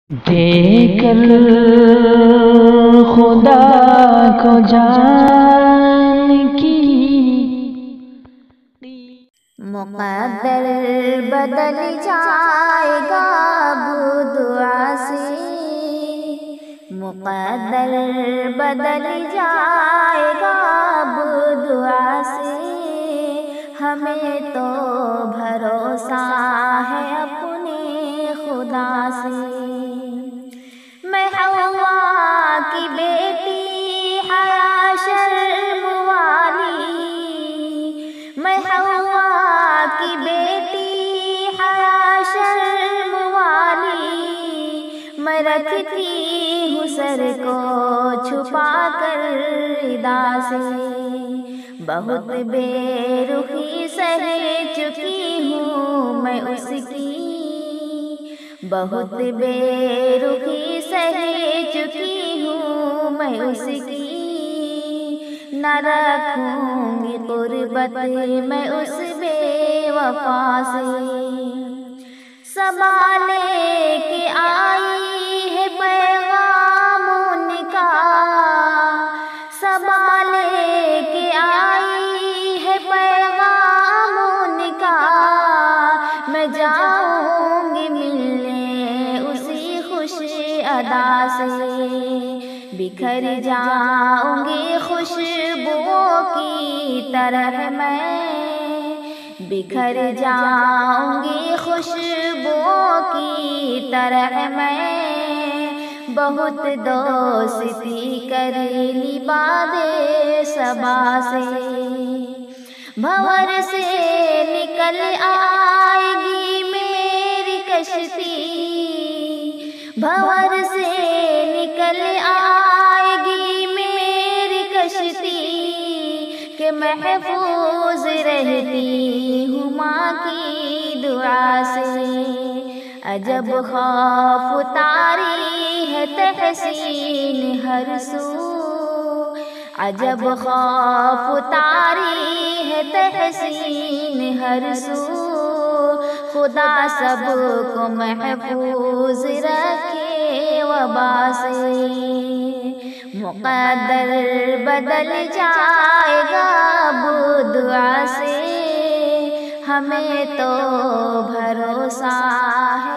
دیکھ کر خدا کو جان کی مقدر بدل جائے گا اب دعا سے، مقدر بدل جائے گا اب دعا سے، ہمیں تو بھروسہ ہے اپنے خدا سے۔ میں حوا کی بیٹی حیا شرم والی، میں حوا کی بیٹی حیا شرم والی، میں رکھتی ہوں سر کو چھپا کر ردا سے، بہت بے رخی سہ چکی ہوں میں اس کی، بہت بے رخی سہ چکی ہوں میں اس کی، نہ رکھوں گی قربت میں اس بے وفا سے۔ سنبھالے کہ آئی ہے پیغام ان کا، سنبھالے کہ آئی ہے پیغام ان کا، میں جاؤں گی ملنے اسی خوش ادا سے، بکھر جاؤں گی خوشبوؤں کی طرح میں، بکھر جاؤں گی خوشبوؤں کی طرح میں، بہت دوستی کر لی باد صبا سے، بھنور سے نکل آئے گی میری کشتی، بھنور سے نکل آئے گی میری کشتی، کہ محفوظ رہتی ہوں ماں کی دعا سے۔ عجب خوف طاری ہے تحسین ہر سو، عجب خوف طاری ہے تحسین ہر سو، خدا سب کو محفوظ رکھے وبا سے۔ مقدر بدل جائے گا اب دعا سے، ہمیں تو بھروسہ ہے